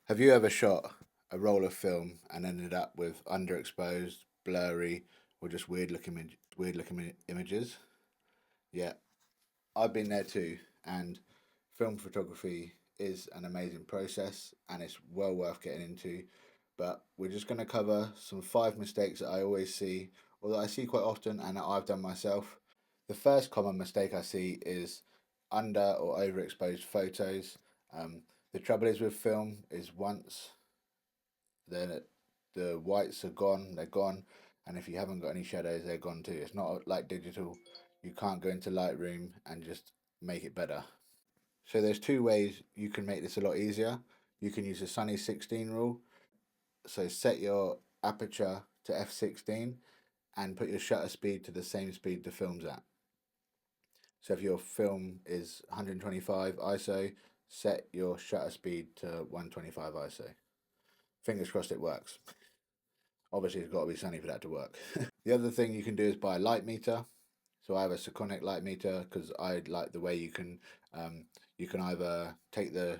Have you ever shot a roll of film and ended up with underexposed, blurry, or just weird looking images? Yeah, I've been there too. And film photography is an amazing process, and it's well worth getting into. But we're just going to cover some 5 mistakes that I always see, or that I see quite often, and that I've done myself. The first common mistake I see is under or overexposed photos. Um, the trouble is with film is once then the whites are gone, they're gone, and if you haven't got any shadows, they're gone too. It's not like digital. You can't go into Lightroom and just make it better. So there's two ways you can make this a lot easier. You can use the Sunny 16 rule. So set your aperture to f16 and put your shutter speed to the same speed the film's at. So if your film is 125 ISO, set your shutter speed to 125 ISO. Fingers crossed it works. Obviously, it's got to be sunny for that to work. The other thing you can do is buy a light meter. So I have a Sekonic light meter because I like the way you can either take the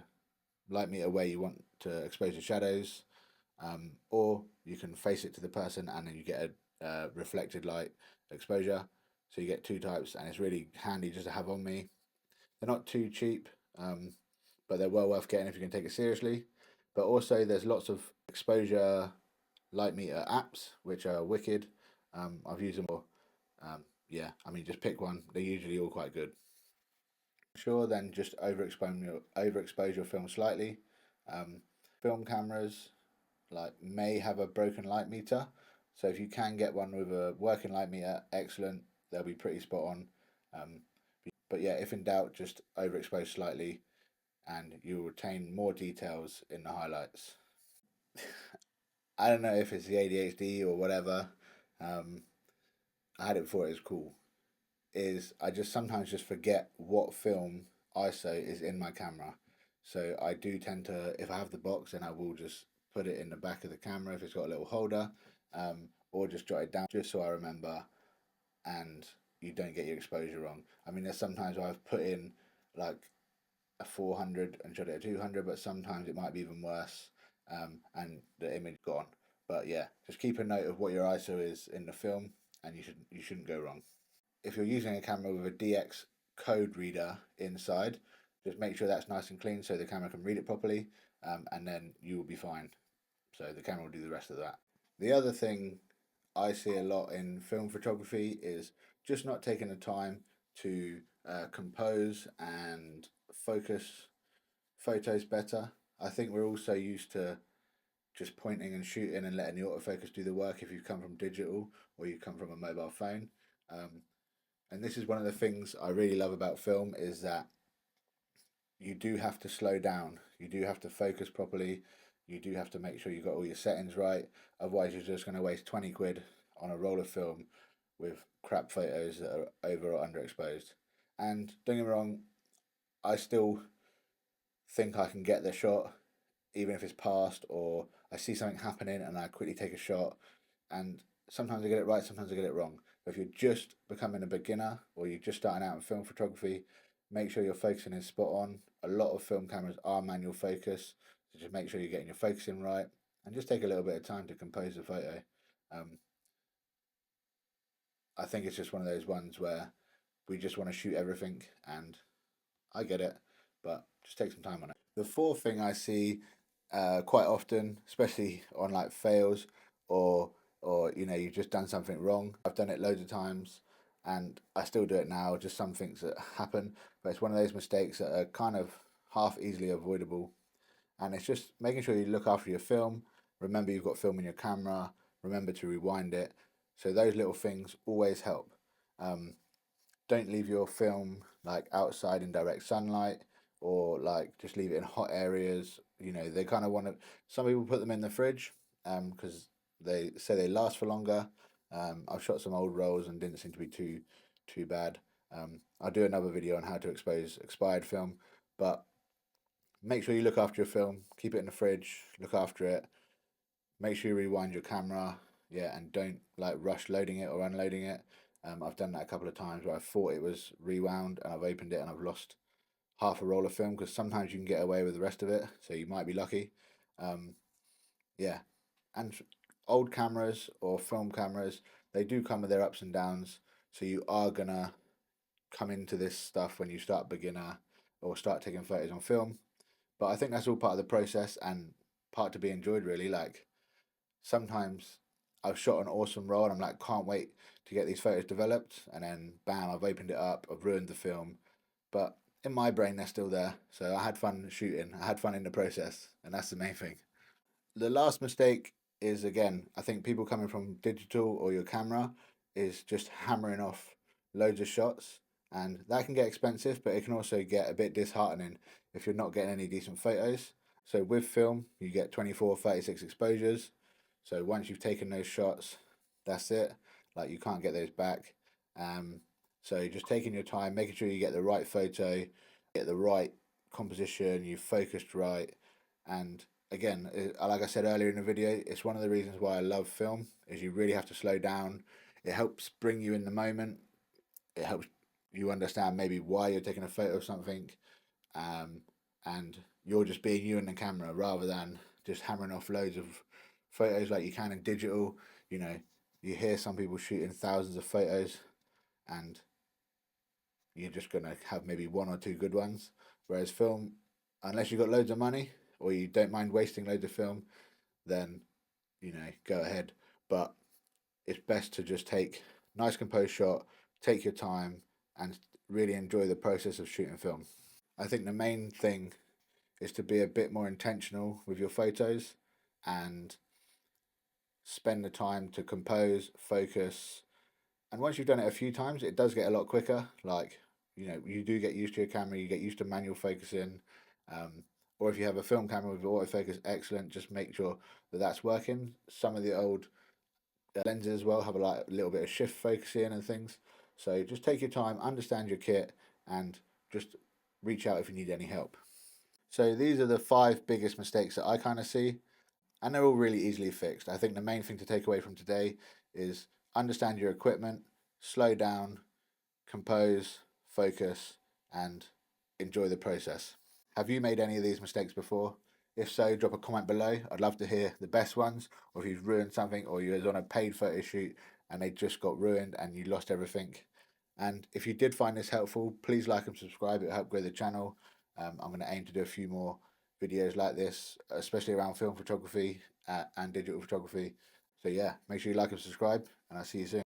light meter where you want to expose the shadows, or you can face it to the person and then you get a reflected light exposure. So you get two types, and it's really handy just to have on me. They're not too cheap, um, but they're well worth getting if you can take it seriously. But also, there's lots of exposure light meter apps which are wicked. I've used them all. Yeah, I mean, just pick one. They're usually all quite good. Sure, then just overexpose your film slightly. Um, Film cameras may have a broken light meter, so if you can get one with a working light meter, excellent. They'll be pretty spot on. Um, but yeah, if in doubt, just overexpose slightly, and you'll retain more details in the highlights. I don't know if it's the ADHD or whatever. Um, I had it before it was cool. Is I just sometimes just forget what film ISO is in my camera. So I do tend to, if I have the box, then I will just put it in the back of the camera if it's got a little holder, or just jot it down just so I remember and you don't get your exposure wrong. I mean, there's sometimes I've put in like a 400 and shot it at 200, but sometimes it might be even worse, and the image gone. But yeah, just keep a note of what your ISO is in the film, and you shouldn't go wrong. If you're using a camera with a DX code reader inside, just make sure that's nice and clean so the camera can read it properly, and then you will be fine. So the camera will do the rest of that. The other thing I see a lot in film photography is just not taking the time to compose and focus photos better. I think we're also used to just pointing and shooting and letting the autofocus do the work if you come from digital or you come from a mobile phone. Um, and this is one of the things I really love about film is that you do have to slow down. You do have to focus properly. You do have to make sure you've got all your settings right. Otherwise, you're just going to waste 20 quid on a roll of film with crap photos that are over or underexposed. And don't get me wrong, I still think I can get the shot, even if it's past or I see something happening and I quickly take a shot. And sometimes I get it right, sometimes I get it wrong. But if you're just becoming a beginner or you're just starting out in film photography, make sure your focusing is spot on. A lot of film cameras are manual focus, so just make sure you're getting your focusing right and just take a little bit of time to compose the photo. Um, I think it's just one of those ones where we just want to shoot everything, and I get it, but just take some time on it. The fourth thing I see quite often, especially on like fails or you've just done something wrong. I've done it loads of times, and I still do it now. Just some things that happen, but it's one of those mistakes that are kind of half easily avoidable. And it's just making sure you look after your film. Remember you've got film in your camera. Remember to rewind it. So those little things always help. Um, don't leave your film like outside in direct sunlight or like just leave it in hot areas. They kind of want to. Some people put them in the fridge because they say they last for longer. I've shot some old rolls and didn't seem to be too bad. I'll do another video on how to expose expired film, but make sure you look after your film. Keep it in the fridge. Look after it. Make sure you rewind your camera. Yeah, and don't like rush loading it or unloading it. I've done that a couple of times where I thought it was rewound and I've opened it and I've lost half a roll of film because sometimes you can get away with the rest of it, so you might be lucky. Yeah, and old cameras or film cameras, they do come with their ups and downs. So you are gonna come into this stuff when you start beginner or start taking photos on film. But I think that's all part of the process and part to be enjoyed, really. Like sometimes I've shot an awesome roll and I'm like, can't wait to get these photos developed. And then bam, I've opened it up, I've ruined the film. But in my brain, they're still there. So I had fun shooting, I had fun in the process. And that's the main thing. The last mistake is, again, I think people coming from digital or your camera is just hammering off loads of shots. And that can get expensive, but it can also get a bit disheartening if you're not getting any decent photos. So with film, you get 24, 36 exposures. So once you've taken those shots, that's it. Like you can't get those back. Um, so just taking your time, making sure you get the right photo, get the right composition, you focused right, and again, like I said earlier in the video, it's one of the reasons why I love film. Is you really have to slow down. It helps bring you in the moment. It helps you understand maybe why you're taking a photo of something, um, and you're just being you in the camera rather than just hammering off loads of photos like you can in digital. You know, you hear some people shooting thousands of photos, and you're just gonna have maybe one or two good ones. Whereas film, unless you've got loads of money or you don't mind wasting loads of film, then go ahead. But it's best to just take nice composed shot, take your time, and really enjoy the process of shooting film. I think the main thing is to be a bit more intentional with your photos and spend the time to compose, focus. And once you've done it a few times, it does get a lot quicker. Like, you do get used to your camera, you get used to manual focusing. Um, or if you have a film camera with autofocus, excellent. Just make sure that that's working. Some of the old lenses as well have a little bit of shift focusing and things. So just take your time, understand your kit, and just reach out if you need any help. So these are the 5 biggest mistakes that I kind of see, and they're all really easily fixed. I think the main thing to take away from today is understand your equipment, slow down, compose, focus, and enjoy the process. Have you made any of these mistakes before? If so, drop a comment below. I'd love to hear the best ones, or if you've ruined something, or you was on a paid photo shoot and they just got ruined and you lost everything. And if you did find this helpful, please like and subscribe. It'll help grow the channel. I'm going to aim to do a few more videos like this, especially around film photography and digital photography. So yeah, make sure you like and subscribe, and I'll see you soon.